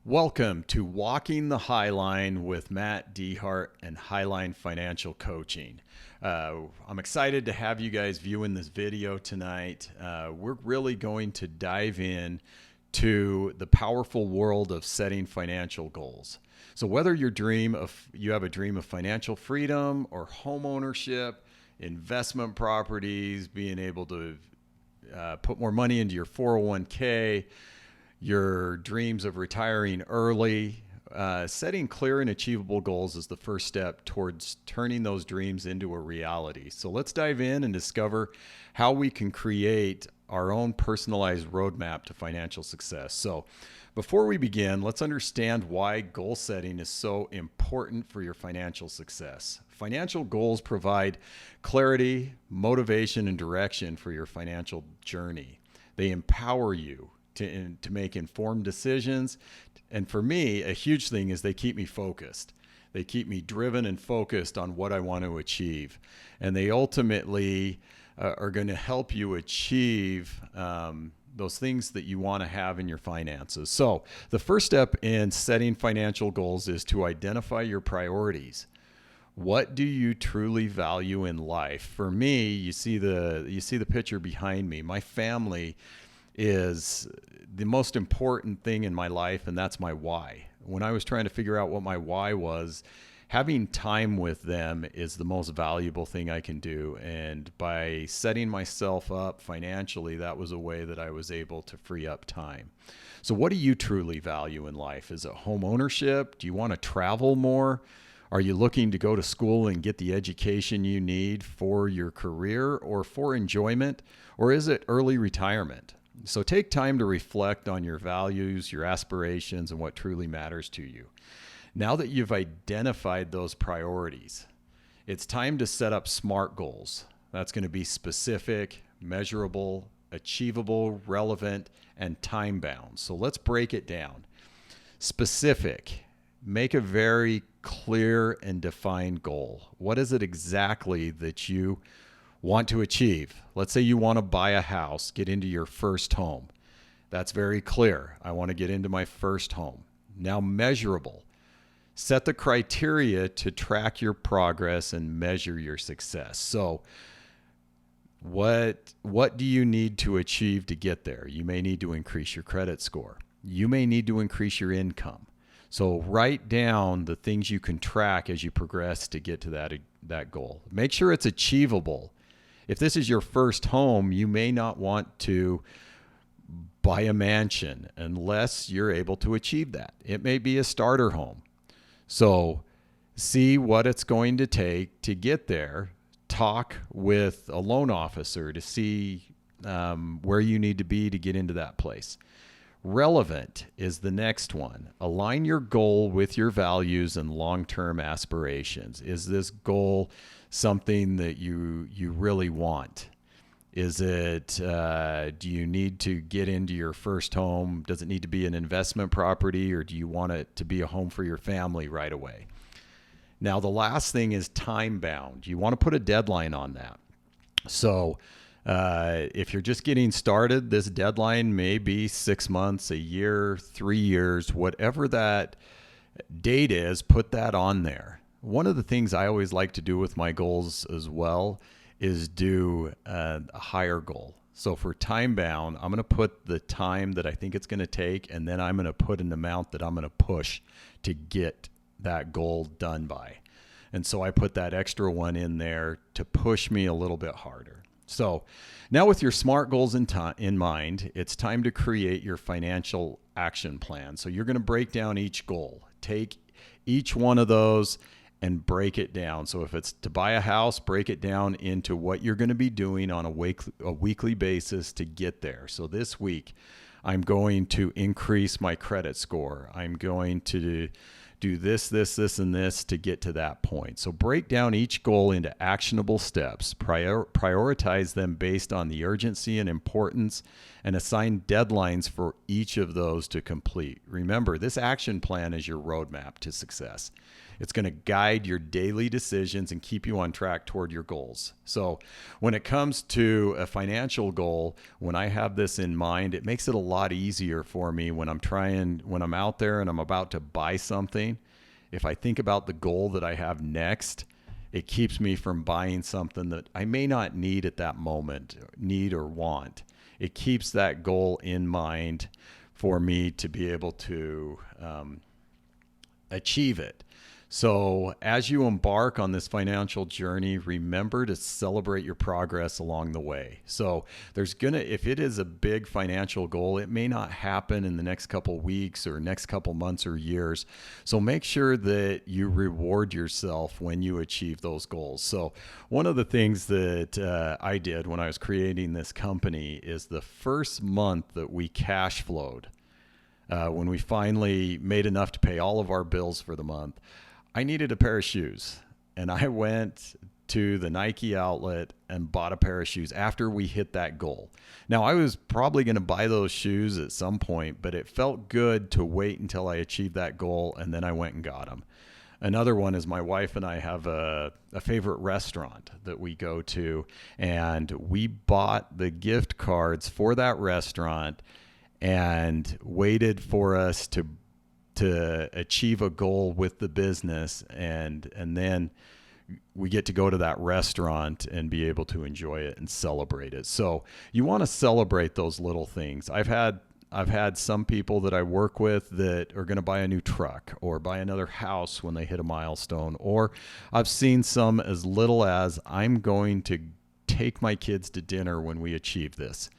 Welcome to Walking the Highline with Matt Dehart and Highline Financial Coaching. I'm excited to have you guys viewing this video tonight. We're really going to dive in to the powerful world of setting financial goals. So whether you have a dream of financial freedom or home ownership, investment properties, being able to put more money into your 401k, your dreams of retiring early, setting clear and achievable goals is the first step towards turning those dreams into a reality. So let's dive in and discover how we can create our own personalized roadmap to financial success. So before we begin, let's understand why goal setting is so important for your financial success. Financial goals provide clarity, motivation, and direction for your financial journey. They empower you to make informed decisions. And for me, a huge thing is they keep me focused. They keep me driven and focused on what I want to achieve. And they ultimately are going to help you achieve those things that you want to have in your finances. So the first step in setting financial goals is to identify your priorities. What do you truly value in life? For me, you see the picture behind me. My family is the most important thing in my life, and that's my why. When I was trying to figure out what my why was, having time with them is the most valuable thing I can do. And by setting myself up financially, that was a way that I was able to free up time. So what do you truly value in life? Is it home ownership? Do you want to travel more? Are you looking to go to school and get the education you need for your career or for enjoyment? Or is it early retirement? So take time to reflect on your values, your aspirations, and what truly matters to you. Now that you've identified those priorities, it's time to set up SMART goals. That's going to be specific, measurable, achievable, relevant, and time-bound. So let's break it down. Specific. Make a very clear and defined goal. What is it exactly that you want to achieve? Let's say you want to buy a house, get into your first home. That's very clear. I want to get into my first home. Now, measurable. Set the criteria to track your progress and measure your success. So what do you need to achieve to get there? You may need to increase your credit score. You may need to increase your income. So write down the things you can track as you progress to get to that goal. Make sure it's achievable. If this is your first home, you may not want to buy a mansion unless you're able to achieve that. It may be a starter home. So see what it's going to take to get there. Talk with a loan officer to see where you need to be to get into that place. Relevant is the next one. Align your goal with your values and long-term aspirations. Is this goal something that you really want? Is it, do you need to get into your first home? Does it need to be an investment property, or do you want it to be a home for your family right away? Now, the last thing is time bound. You want to put a deadline on that. So if you're just getting started, this deadline may be 6 months, a year, 3 years, whatever that date is, put that on there. One of the things I always like to do with my goals as well is do a higher goal. So for time bound, I'm going to put the time that I think it's going to take, and then I'm going to put an amount that I'm going to push to get that goal done by. And so I put that extra one in there to push me a little bit harder. So now with your SMART goals in mind, it's time to create your financial action plan. So you're going to break down each goal. Take each one of those and break it down. So if it's to buy a house, break it down into what you're going to be doing on a weekly basis to get there. So this week, I'm going to increase my credit score. I'm going to do this, this, and this to get to that point. So break down each goal into actionable steps, prioritize them based on the urgency and importance, and assign deadlines for each of those to complete. Remember, this action plan is your roadmap to success. It's going to guide your daily decisions and keep you on track toward your goals. So when it comes to a financial goal, when I have this in mind, it makes it a lot easier for me when I'm out there and I'm about to buy something. If I think about the goal that I have next, it keeps me from buying something that I may not need at that moment, need or want. It keeps that goal in mind for me to be able to achieve it. So as you embark on this financial journey, remember to celebrate your progress along the way. So if it is a big financial goal, it may not happen in the next couple weeks or next couple months or years. So make sure that you reward yourself when you achieve those goals. So one of the things that I did when I was creating this company is the first month that we cash flowed, when we finally made enough to pay all of our bills for the month, I needed a pair of shoes, and I went to the Nike outlet and bought a pair of shoes after we hit that goal. Now, I was probably going to buy those shoes at some point, but it felt good to wait until I achieved that goal, and then I went and got them. Another one is my wife and I have a favorite restaurant that we go to, and we bought the gift cards for that restaurant and waited for us to achieve a goal with the business, and then we get to go to that restaurant and be able to enjoy it and celebrate it. So you want to celebrate those little things. I've had some people that I work with that are going to buy a new truck or buy another house when they hit a milestone, or I've seen some as little as I'm going to take my kids to dinner when we achieve this.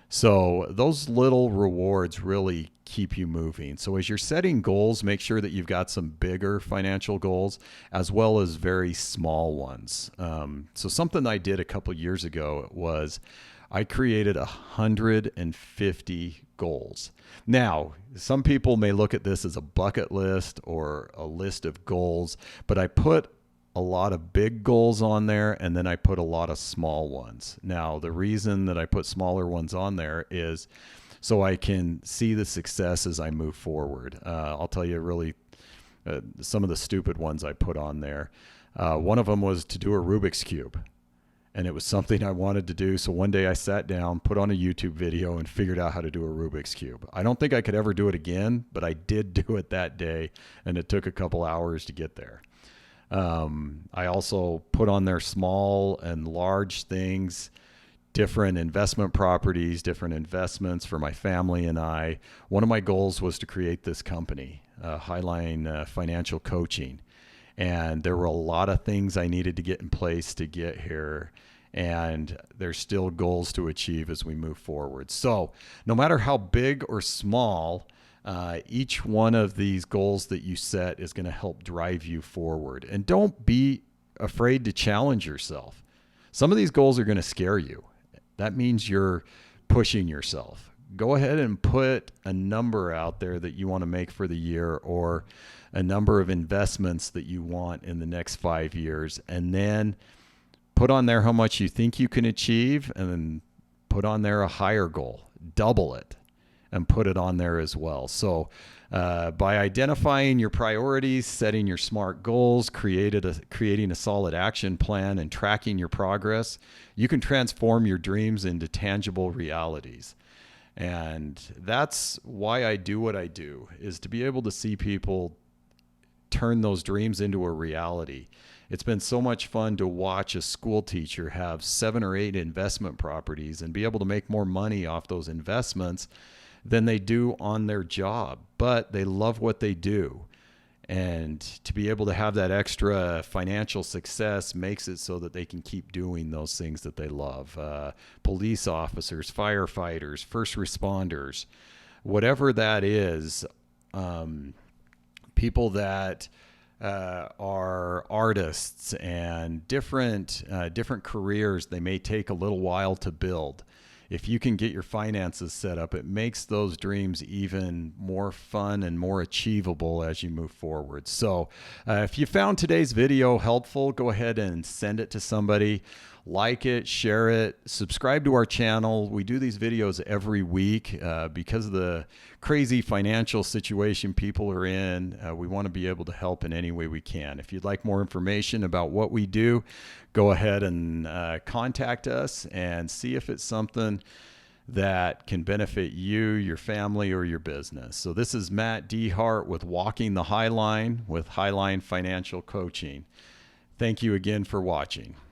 So those little rewards really keep you moving. So as you're setting goals, make sure that you've got some bigger financial goals as well as very small ones. So something I did a couple years ago was I created 150 goals. Now, some people may look at this as a bucket list or a list of goals, but I put a lot of big goals on there, and then I put a lot of small ones. Now, the reason that I put smaller ones on there is so I can see the success as I move forward. I'll tell you really some of the stupid ones I put on there. One of them was to do a Rubik's Cube, and it was something I wanted to do. So one day I sat down, put on a YouTube video, and figured out how to do a Rubik's Cube. I don't think I could ever do it again, but I did do it that day, and it took a couple hours to get there. I also put on there small and large things, different investment properties, different investments for my family and I. One of my goals was to create this company, Highline Financial Coaching. And there were a lot of things I needed to get in place to get here. And there's still goals to achieve as we move forward. So no matter how big or small, each one of these goals that you set is going to help drive you forward. And don't be afraid to challenge yourself. Some of these goals are going to scare you. That means you're pushing yourself. Go ahead and put a number out there that you want to make for the year, or a number of investments that you want in the next 5 years, and then put on there how much you think you can achieve, and then put on there a higher goal, double it, and put it on there as well. So by identifying your priorities, setting your SMART goals, creating a solid action plan, and tracking your progress, you can transform your dreams into tangible realities. And that's why I do what I do, is to be able to see people turn those dreams into a reality. It's been so much fun to watch a school teacher have 7 or 8 investment properties and be able to make more money off those investments than they do on their job, but they love what they do. And to be able to have that extra financial success makes it so that they can keep doing those things that they love. Police officers, firefighters, first responders, whatever that is, people that are artists and different careers they may take a little while to build. if you can get your finances set up, it makes those dreams even more fun and more achievable as you move forward. So if you found today's video helpful, go ahead and send it to somebody. Like it, share it, subscribe to our channel. We do these videos every week because of the crazy financial situation people are in. We want to be able to help in any way we can. If you'd like more information about what we do, go ahead and contact us and see if it's something that can benefit you, your family, or your business. So this is Matt Dehart with Walking the Highline with Highline Financial Coaching. Thank you again for watching.